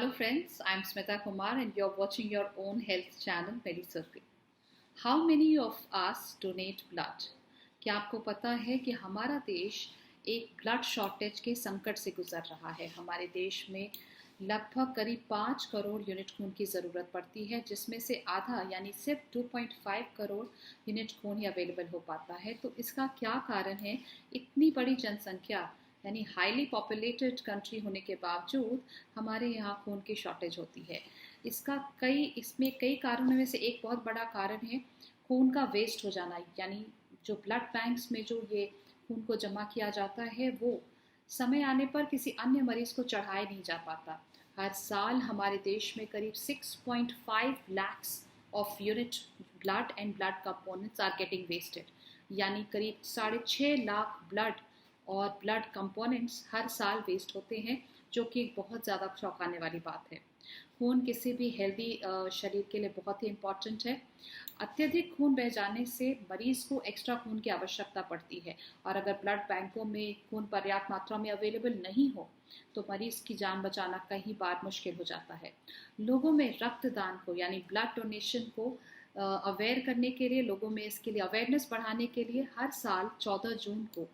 Hello friends, I'm Smita Kumar and you're watching your own health channel MediCircle. How many of us donate blood? क्या आपको पता है कि हमारा देश एक ब्लड शॉर्टेज के संकट से गुजर रहा है। हमारे देश में लगभग करीब 5 करोड़ यूनिट खून की ज़रूरत पड़ती है, जिसमें से आधा यानी सिर्फ 2.5 करोड़ यूनिट खून ही अवेलेबल हो पाता है। तो इसका क्या कारण है? इतनी बड़ी जनसंख्या यानी हाईली पॉपुलेटेड कंट्री होने के बावजूद हमारे यहाँ खून की शॉर्टेज होती है। इसमें कई कारणों में से एक बहुत बड़ा कारण है खून का वेस्ट हो जाना, यानी जो ब्लड बैंक्स में जो ये खून को जमा किया जाता है वो समय आने पर किसी अन्य मरीज को चढ़ाया नहीं जा पाता। हर साल हमारे देश में करीब 6.5 lakhs of unit blood and blood components are getting wasted, यानी करीब 6.5 लाख ब्लड और ब्लड कंपोनेंट्स हर साल वेस्ट होते हैं, जो कि एक बहुत ज़्यादा चौंकाने वाली बात है। खून किसी भी हेल्दी शरीर के लिए बहुत ही इम्पॉर्टेंट है। अत्यधिक खून बह जाने से मरीज को एक्स्ट्रा खून की आवश्यकता पड़ती है, और अगर ब्लड बैंकों में खून पर्याप्त मात्रा में अवेलेबल नहीं हो तो मरीज की जान बचाना कई बार मुश्किल हो जाता है। लोगों में रक्तदान को यानी ब्लड डोनेशन को अवेयर करने के लिए, लोगों में इसके लिए अवेयरनेस बढ़ाने के लिए हर साल 14 जून को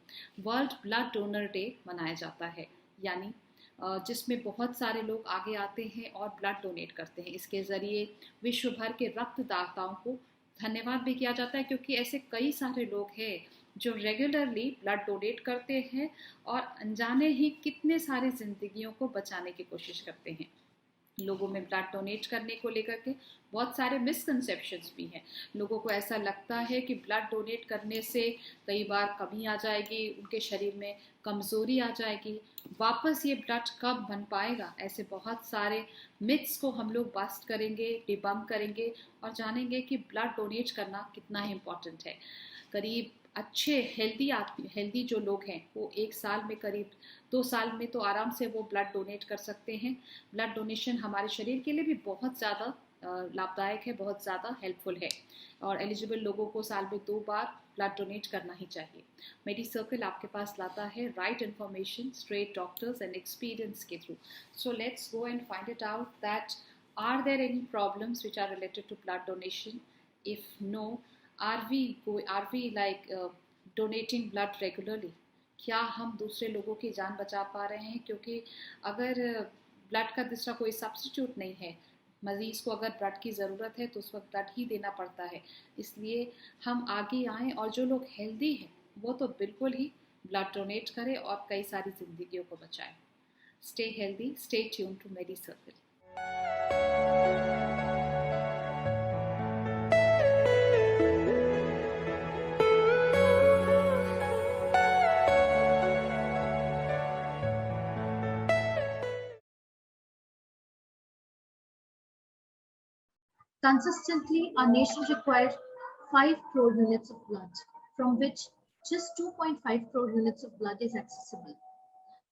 वर्ल्ड ब्लड डोनर डे मनाया जाता है, यानी जिसमें बहुत सारे लोग आगे आते हैं और ब्लड डोनेट करते हैं। इसके ज़रिए विश्व भर के रक्तदाताओं को धन्यवाद भी किया जाता है, क्योंकि ऐसे कई सारे लोग हैं जो रेगुलरली ब्लड डोनेट करते हैं और अनजाने ही कितने सारे जिंदगियों को बचाने की कोशिश करते हैं। लोगों में ब्लड डोनेट करने को लेकर के बहुत सारे मिसकंसेप्शंस भी हैं। लोगों को ऐसा लगता है कि ब्लड डोनेट करने से कई बार कमी आ जाएगी, उनके शरीर में कमज़ोरी आ जाएगी, वापस ये ब्लड कब बन पाएगा। ऐसे बहुत सारे मिथ्स को हम लोग बस्ट करेंगे, डिबंक करेंगे और जानेंगे कि ब्लड डोनेट करना कितना इम्पॉर्टेंट है। करीब अच्छे हेल्दी जो लोग हैं वो एक साल में करीब 2 साल में तो आराम से वो ब्लड डोनेट कर सकते हैं। ब्लड डोनेशन हमारे शरीर के लिए भी बहुत ज़्यादा लाभदायक है, बहुत ज़्यादा हेल्पफुल है, और एलिजिबल लोगों को साल में 2 बार ब्लड डोनेट करना ही चाहिए। मेडिसर्कल आपके पास लाता है right information straight doctors and experience के through. So let's go and find it out that are there any problems which are related to blood donation. If no, are we like donating blood regularly? क्या हम दूसरे लोगों की जान बचा पा रहे हैं? क्योंकि अगर ब्लड का दूसरा कोई सब्स्टिट्यूट नहीं है, मरीज को अगर ब्लड की ज़रूरत है तो उस वक्त ब्लड ही देना पड़ता है। इसलिए हम आगे आएँ और जो लोग हेल्दी हैं वो तो बिल्कुल ही ब्लड डोनेट करें और कई सारी जिंदगियों को बचाएं। Stay healthy, stay tuned to Medicircle. Consistently, our nation requires 5 crore units of blood, from which just 2.5 crore units of blood is accessible.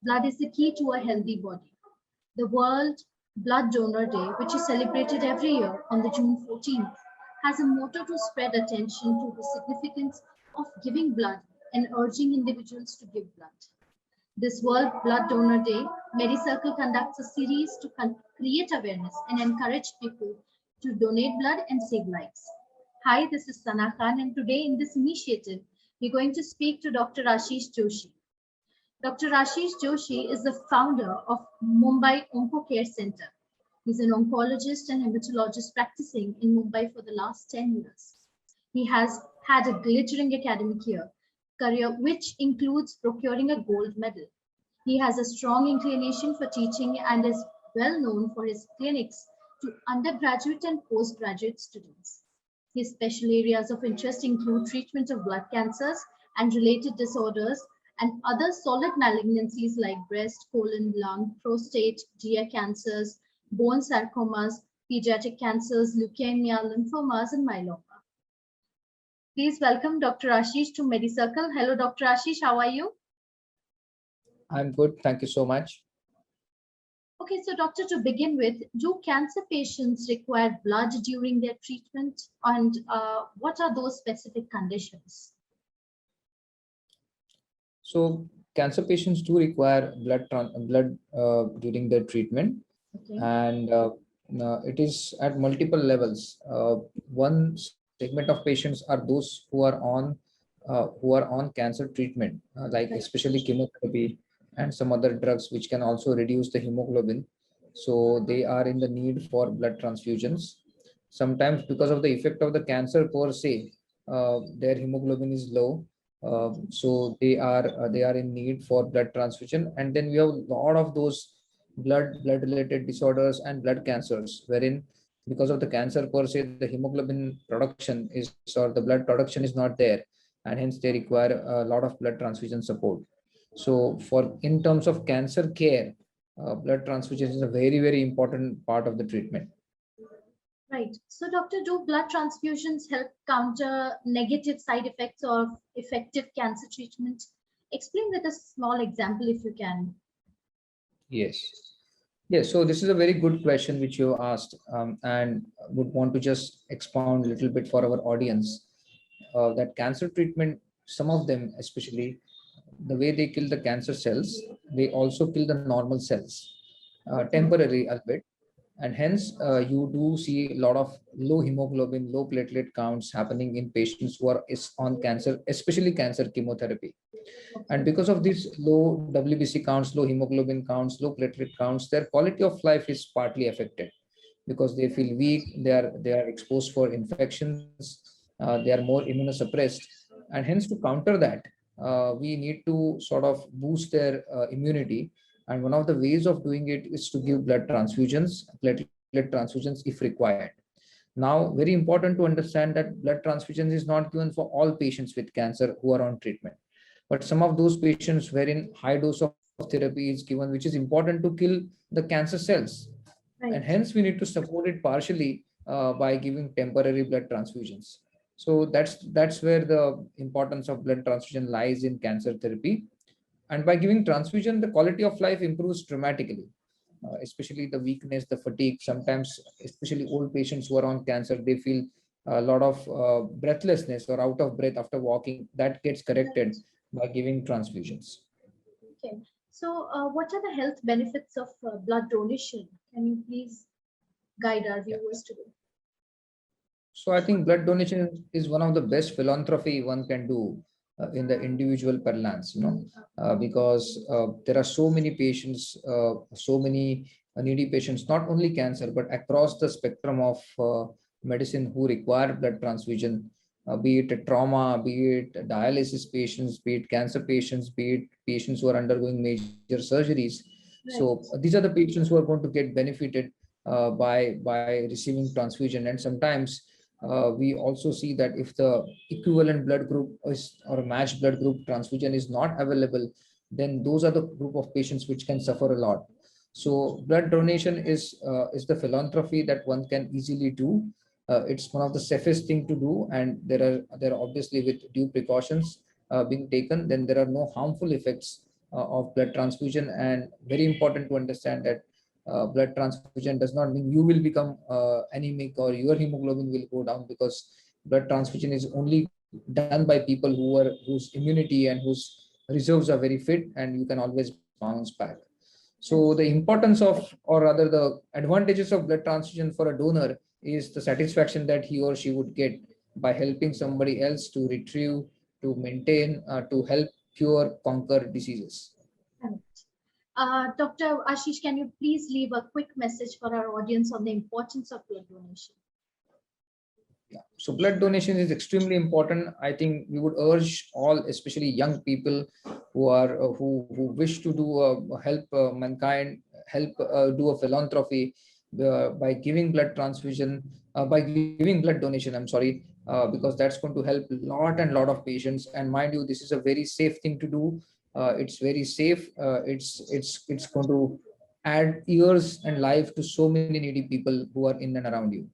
Blood is the key to a healthy body. The World Blood Donor Day, which is celebrated every year on the June 14th, has a motto to spread attention to the significance of giving blood and urging individuals to give blood. This World Blood Donor Day, MediCircle conducts a series to create awareness and encourage people to donate blood and save lives. Hi, this is Sana Khan, and today in this initiative, we're going to speak to Dr. Ashish Joshi. Dr. Ashish Joshi is the founder of Mumbai Onco Care Center. He's an oncologist and hematologist practicing in Mumbai for the last 10 years. He has had a glittering academic career, which includes procuring a gold medal. He has a strong inclination for teaching and is well known for his clinics to undergraduate and postgraduate students. His special areas of interest include treatment of blood cancers and related disorders and other solid malignancies like breast, colon, lung, prostate, GI cancers, bone sarcomas, pediatric cancers, leukemia, lymphomas, and myeloma. Please welcome Dr. Ashish to MediCircle. Hello, Dr. Ashish, how are you? I'm good, thank you so much. Okay, so doctor, to begin with, do cancer patients require blood during their treatment, and what are those specific conditions? So cancer patients do require blood during their treatment. Okay. and it is at multiple levels. One segment of patients are those who are on cancer treatment, like Right. especially chemotherapy and some other drugs which can also reduce the hemoglobin. So they are in the need for blood transfusions. Sometimes because of the effect of the cancer per se, their hemoglobin is low. So they are in need for blood transfusion. And then we have a lot of those blood related disorders and blood cancers, wherein because of the cancer per se, the hemoglobin production is, or the blood production is not there, and hence they require a lot of blood transfusion support. So for in terms of cancer care, blood transfusion is a very important part of the treatment. Right. So, doctor, do blood transfusions help counter negative side effects of effective cancer treatment? Explain with a small example if you can. Yes. Yes, so this is a very good question which you asked, and would want to just expound a little bit for our audience. That cancer treatment, some of them, especially the way they kill the cancer cells, they also kill the normal cells, Okay. temporarily a bit, and hence you do see a lot of low hemoglobin, low platelet counts happening in patients who are is on cancer, especially cancer chemotherapy. And Okay. because of these low WBC counts, low hemoglobin counts, low platelet counts, their quality of life is partly affected because they feel weak, they are exposed for infections, they are more immunosuppressed, and hence to counter that, we need to sort of boost their immunity. And one of the ways of doing it is to give blood transfusions, platelet transfusions if required. Now, very important to understand that blood transfusions is not given for all patients with cancer who are on treatment, but some of those patients wherein high dose of therapy is given, which is important to kill the cancer cells, and Right. hence we need to support it partially by giving temporary blood transfusions. So that's where the importance of blood transfusion lies in cancer therapy. And by giving transfusion, the quality of life improves dramatically, especially the weakness, the fatigue. Sometimes, especially old patients who are on cancer, they feel a lot of breathlessness or out of breath after walking. That gets corrected Right. by giving transfusions. Okay. So, what are the health benefits of blood donation? Can you please guide our Yeah. viewers today? So I think blood donation is one of the best philanthropy one can do in the individual parlance, because there are so many patients, so many needy patients, not only cancer, but across the spectrum of medicine who require blood transfusion, be it a trauma, be it dialysis patients, be it cancer patients, be it patients who are undergoing major surgeries. So Right. these are the patients who are going to get benefited by receiving transfusion. And sometimes we also see that if the equivalent blood group is or a matched blood group transfusion is not available, then those are the group of patients which can suffer a lot. So blood donation is the philanthropy that one can easily do. It's one of the safest thing to do, and there are obviously with due precautions being taken, then there are no harmful effects of blood transfusion. And very important to understand that blood transfusion does not mean you will become anemic or your hemoglobin will go down, because blood transfusion is only done by people whose immunity and whose reserves are very fit, and you can always bounce back. So the Yes. importance of, or rather the advantages of blood transfusion for a donor is the satisfaction that he or she would get by helping somebody else to retrieve, to maintain, to help cure, conquer diseases. Right. Dr. Ashish, can you please leave a quick message for our audience on the importance of blood donation? Yeah. So blood donation is extremely important. I think we would urge all, especially young people who are who wish to do help mankind, help do a philanthropy by giving blood transfusion, by giving blood donation. I'm sorry, because that's going to help a lot of patients. And mind you, this is a very safe thing to do. It's very safe. It's going to add years and life to so many needy people who are in and around you.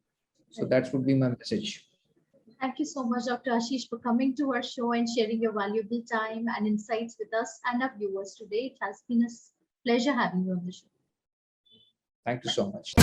So Right. that would be my message. Thank you so much, Dr. Ashish, for coming to our show and sharing your valuable time and insights with us and our viewers today. It has been a pleasure having you on the show. Thank you so much.